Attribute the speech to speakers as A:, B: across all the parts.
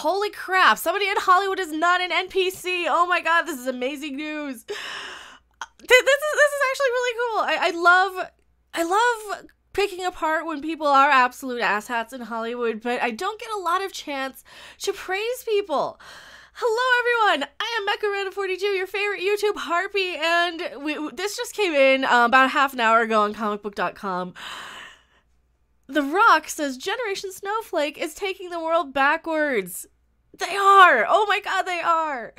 A: holy crap, somebody in Hollywood is not an NPC. Oh my god, this is amazing news. This is actually really cool. I love picking apart when people are absolute asshats in Hollywood, but I don't get a lot of chance to praise people. Hello everyone, I am Mecha42, your favorite YouTube harpy, and this just came in about half an hour ago on comicbook.com. The Rock says Generation Snowflake is taking the world backwards. They are! Oh my god, they are!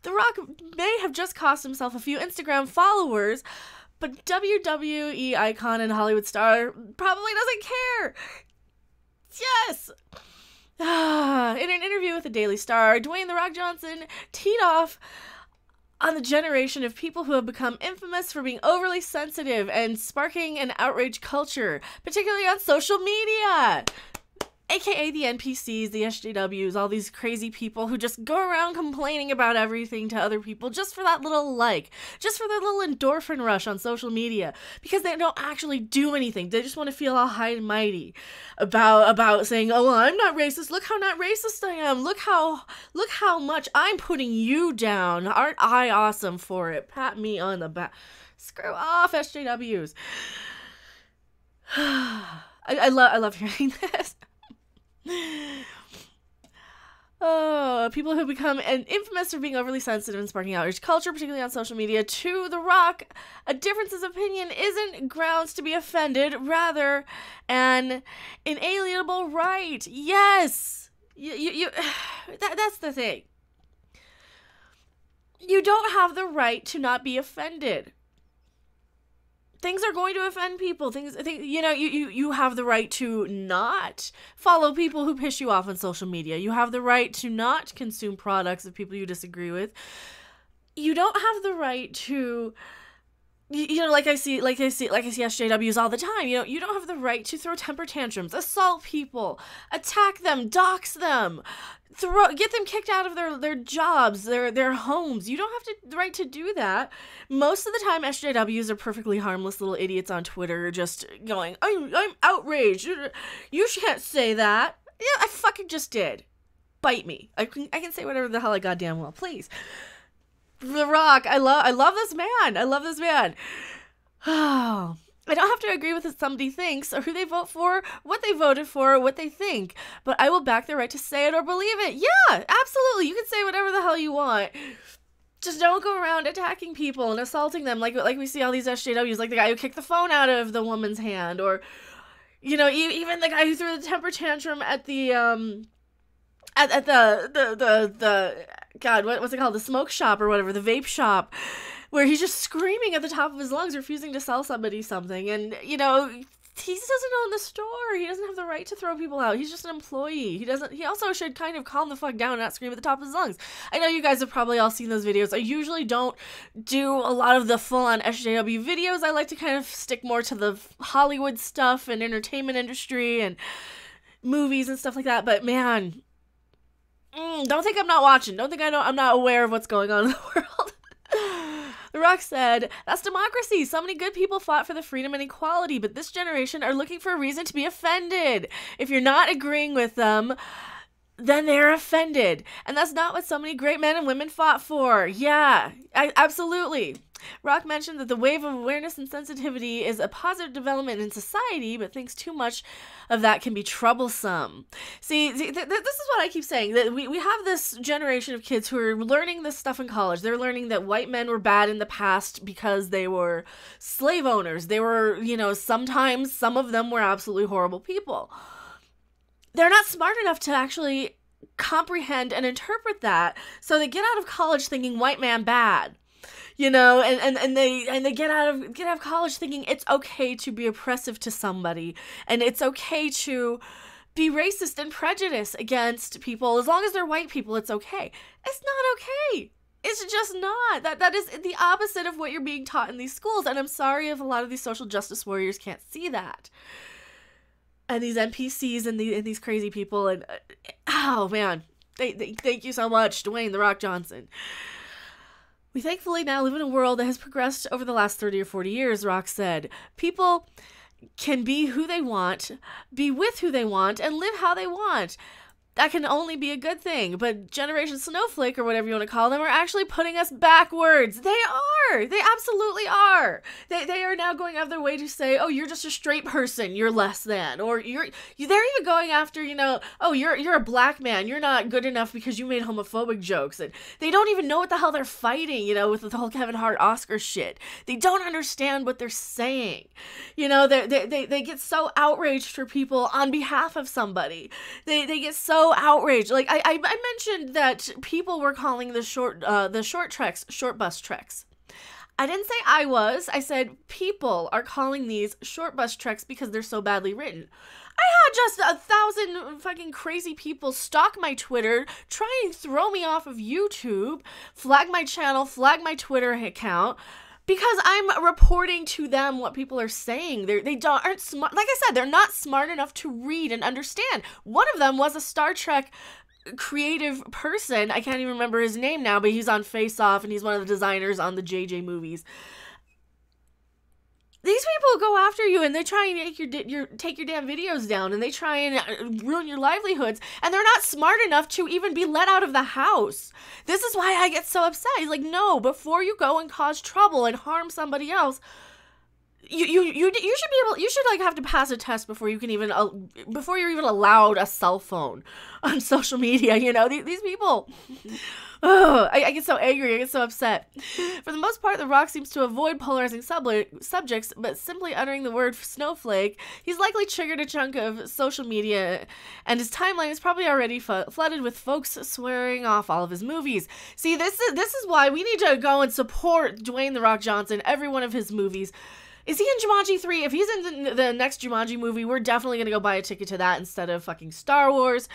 A: The Rock may have just cost himself a few Instagram followers, but WWE icon and Hollywood star probably doesn't care. Yes! In an interview with the Daily Star, Dwayne "The Rock" Johnson teed off on the generation of people who have become infamous for being overly sensitive and sparking an outrage culture, particularly on social media. AKA the NPCs, the SJWs, all these crazy people who just go around complaining about everything to other people just for that little like, just for their little endorphin rush on social media, because they don't actually do anything. They just want to feel all high and mighty about saying, oh, well, I'm not racist. Look how not racist I am. Look how much I'm putting you down. Aren't I awesome for it? Pat me on the back. Screw off, SJWs. I love hearing this. Oh, people who become infamous for being overly sensitive and sparking outrage culture, particularly on social media. To The Rock, a difference of opinion isn't grounds to be offended, rather an inalienable right. Yes, that's the thing. You don't have the right to not be offended. Things are going to offend people. You have the right to not follow people who piss you off on social media. You have the right to not consume products of people you disagree with. You don't have the right to, like I see SJWs all the time. You don't have the right to throw temper tantrums, assault people, attack them, dox them, get them kicked out of their jobs, their homes. You don't have the right to do that. Most of the time, SJWs are perfectly harmless little idiots on Twitter just going, I'm outraged. You can't say that. Yeah, I fucking just did. Bite me. I can say whatever the hell I goddamn well, please. The Rock, I love this man. I love this man. Oh, I don't have to agree with what somebody thinks or who they vote for, what they voted for, or what they think, but I will back their right to say it or believe it. Yeah, absolutely. You can say whatever the hell you want. Just don't go around attacking people and assaulting them like we see all these SJWs, like the guy who kicked the phone out of the woman's hand, or even the guy who threw the temper tantrum at the God, what's it called? The smoke shop or whatever, the vape shop, where he's just screaming at the top of his lungs, refusing to sell somebody something. And, he doesn't own the store. He doesn't have the right to throw people out. He's just an employee. He also should kind of calm the fuck down and not scream at the top of his lungs. I know you guys have probably all seen those videos. I usually don't do a lot of the full-on SJW videos. I like to kind of stick more to the Hollywood stuff and entertainment industry and movies and stuff like that. But man, don't think I'm not watching. Don't think I'm not aware of what's going on in the world. The Rock said, that's democracy. So many good people fought for the freedom and equality, but this generation are looking for a reason to be offended. If you're not agreeing with them, then they're offended. And that's not what so many great men and women fought for. Yeah, absolutely. Rock mentioned that the wave of awareness and sensitivity is a positive development in society, but thinks too much of that can be troublesome. See, this is what I keep saying, that we have this generation of kids who are learning this stuff in college. They're learning that white men were bad in the past because they were slave owners. They were, sometimes some of them were absolutely horrible people. They're not smart enough to actually comprehend and interpret that, so they get out of college thinking white man bad. And they get out of college thinking it's okay to be oppressive to somebody, and it's okay to be racist and prejudiced against people. As long as they're white people, it's okay. It's not okay. It's just not. That is the opposite of what you're being taught in these schools, and I'm sorry if a lot of these social justice warriors can't see that. And these NPCs and these crazy people, and oh man, thank you so much, Dwayne "The Rock" Johnson. We thankfully now live in a world that has progressed over the last 30 or 40 years, Rock said. People can be who they want, be with who they want, and live how they want. that can only be a good thing. But Generation Snowflake, or whatever you want to call them, are actually putting us backwards. They are. They absolutely are. They are now going out of their way to say, oh, you're just a straight person, you're less than. Or they're even going after, oh, you're a black man, you're not good enough because you made homophobic jokes. And they don't even know what the hell they're fighting, with the whole Kevin Hart Oscar shit. They don't understand what they're saying. They get so outraged for people on behalf of somebody. They get so outraged. Like I mentioned that people were calling the short treks short bus treks. I didn't say I was. I said people are calling these short bus treks because they're so badly written. I had just 1,000 fucking crazy people stalk my Twitter, try and throw me off of YouTube, flag my channel, flag my Twitter account, because I'm reporting to them what people are saying. Aren't smart. Like I said, they're not smart enough to read and understand. One of them was a Star Trek creative person. I can't even remember his name now, but he's on Face Off and he's one of the designers on the JJ movies. These people go after you and they try and take your damn videos down, and they try and ruin your livelihoods, and they're not smart enough to even be let out of the house. This is why I get so upset. He's like, no, before you go and cause trouble and harm somebody else, you should have to pass a test before you're even allowed a cell phone on social media. These people. Oh, I get so angry. I get so upset. For the most part, The Rock seems to avoid polarizing subjects, but simply uttering the word snowflake, he's likely triggered a chunk of social media, and his timeline is probably already flooded with folks swearing off all of his movies. See, this is why we need to go and support Dwayne "The Rock" Johnson, every one of his movies. Is he in Jumanji 3? If he's in the next Jumanji movie, we're definitely going to go buy a ticket to that instead of fucking Star Wars.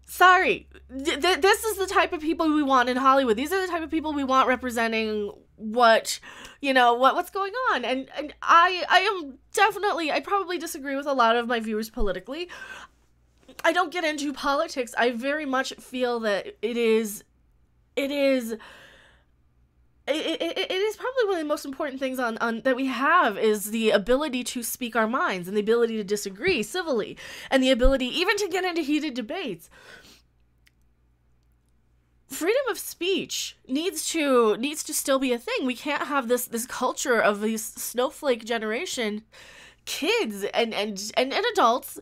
A: Sorry. This is the type of people we want in Hollywood. These are the type of people we want representing what's going on. And I probably disagree with a lot of my viewers politically. I don't get into politics. I very much feel that it is probably one of the most important things on that we have is the ability to speak our minds, and the ability to disagree civilly, and the ability even to get into heated debates. Freedom of speech needs to still be a thing. We can't have this culture of these snowflake generation kids and adults.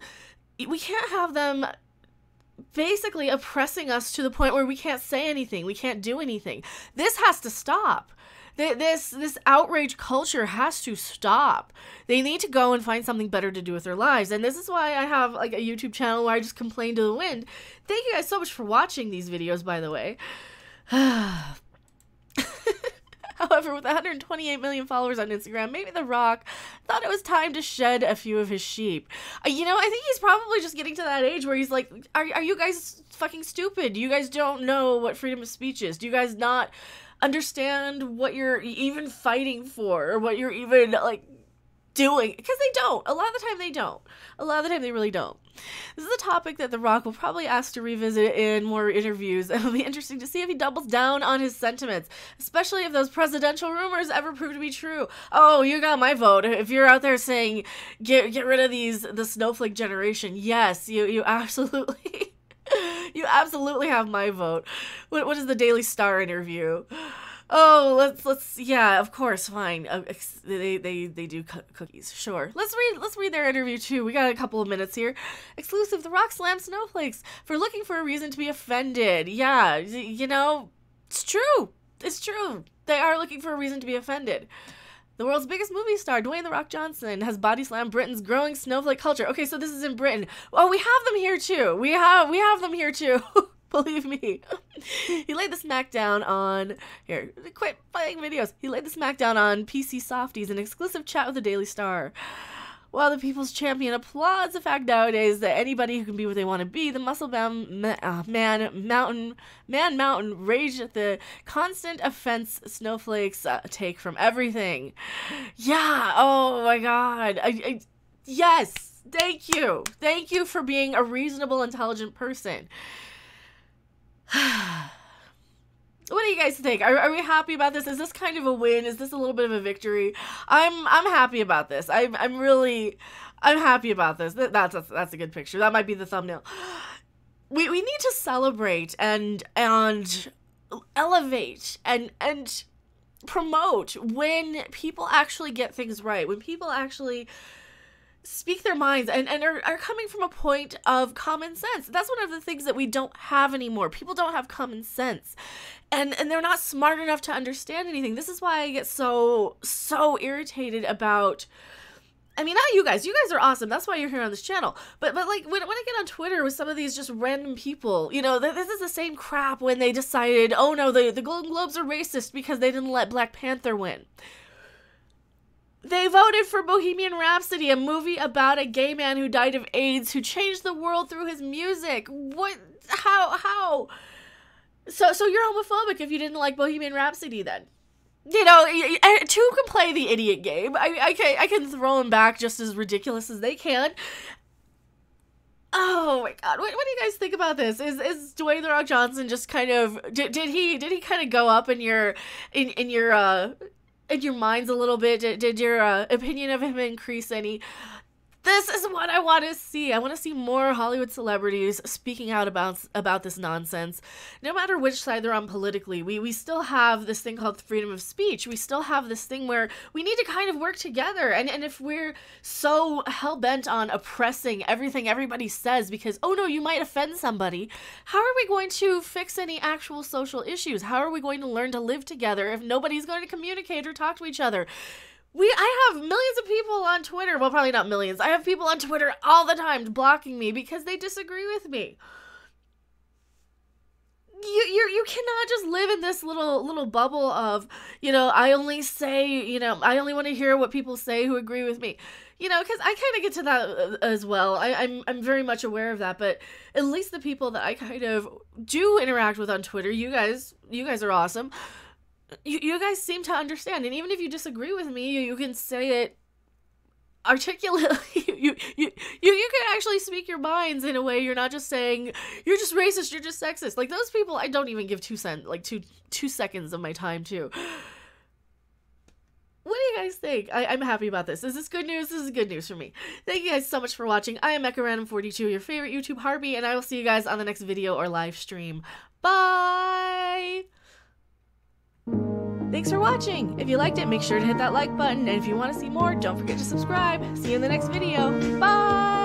A: We can't have them basically oppressing us to the point where we can't say anything, we can't do anything. This has to stop. This outrage culture has to stop. They need to go and find something better to do with their lives. And this is why I have like a YouTube channel where I just complain to the wind. Thank you guys so much for watching these videos, by the way. However, with 128 million followers on Instagram, maybe The Rock thought it was time to shed a few of his sheep. I think he's probably just getting to that age where he's like, are you guys fucking stupid? You guys don't know what freedom of speech is. Do you guys not understand what you're even fighting for, or what you're even, like, doing? Because they don't. A lot of the time they don't. A lot of the time they really don't. This is a topic that The Rock will probably ask to revisit in more interviews. It'll be interesting to see if he doubles down on his sentiments, especially if those presidential rumors ever prove to be true. Oh, you got my vote. If you're out there saying get rid of the snowflake generation, yes, you absolutely you absolutely have my vote. What is the Daily Star interview? Oh, let's yeah, of course, fine. They do cookies, sure. Let's read their interview too. We got a couple of minutes here. Exclusive: The Rock slammed Snowflakes for looking for a reason to be offended. Yeah, it's true. It's true. They are looking for a reason to be offended. The world's biggest movie star, Dwayne "The Rock" Johnson, has body slammed Britain's growing snowflake culture. Okay, so this is in Britain. Oh, we have them here too. We have them here too. Believe me. He laid the smackdown on... Here, quit playing videos. He laid the smackdown on PC Softies in an exclusive chat with the Daily Star. While the people's champion applauds the fact nowadays that anybody who can be what they want to be, the muscle-bound man mountain raged at the constant offense snowflakes take from everything. Yeah, oh my god. Yes, thank you. Thank you for being a reasonable, intelligent person. What do you guys think? Are we happy about this? Is this kind of a win? Is this a little bit of a victory? I'm happy about this. I'm happy about this. That's a good picture. That might be the thumbnail. we need to celebrate and elevate and promote when people actually get things right, when people actually speak their minds and are coming from a point of common sense. That's one of the things that we don't have anymore. People don't have common sense. And they're not smart enough to understand anything. This is why I get so irritated about, I mean, not you guys. You guys are awesome. That's why you're here on this channel. But like when I get on Twitter with some of these just random people, you know, this is the same crap when they decided, oh no, the Golden Globes are racist because they didn't let Black Panther win. They voted for Bohemian Rhapsody, a movie about a gay man who died of AIDS, who changed the world through his music. What? How? So you're homophobic if you didn't like Bohemian Rhapsody then? You know, two can play the idiot game. I can throw them back just as ridiculous as they can. Oh my god, what do you guys think about this? Is Dwayne The Rock Johnson just kind of did he kind of go up in your minds a little bit? Did your opinion of him increase any? This is what I want to see. I want to see more Hollywood celebrities speaking out about this nonsense. No matter which side they're on politically, we still have this thing called freedom of speech. We still have this thing where we need to kind of work together. And if we're so hell-bent on oppressing everything everybody says because, oh no, you might offend somebody, how are we going to fix any actual social issues? How are we going to learn to live together if nobody's going to communicate or talk to each other? I have millions of people on Twitter, well, probably not millions, I have people on Twitter all the time blocking me because they disagree with me. You cannot just live in this little bubble of, you know, I only want to hear what people say who agree with me. You know, because I kind of get to that as well. I'm very much aware of that, but at least the people that I kind of do interact with on Twitter, you guys are awesome. You guys seem to understand, and even if you disagree with me, you can say it articulately. you can actually speak your minds in a way you're not just saying you're just racist, you're just sexist. Like those people, I don't even give 2 seconds of my time to. What do you guys think? I'm happy about this. Is this good news? This is good news for me. Thank you guys so much for watching. I am MechaRandom42, your favorite YouTube Harpy, and I will see you guys on the next video or live stream. Bye! Thanks for watching! If you liked it, make sure to hit that like button, and if you want to see more, don't forget to subscribe. See you in the next video. Bye!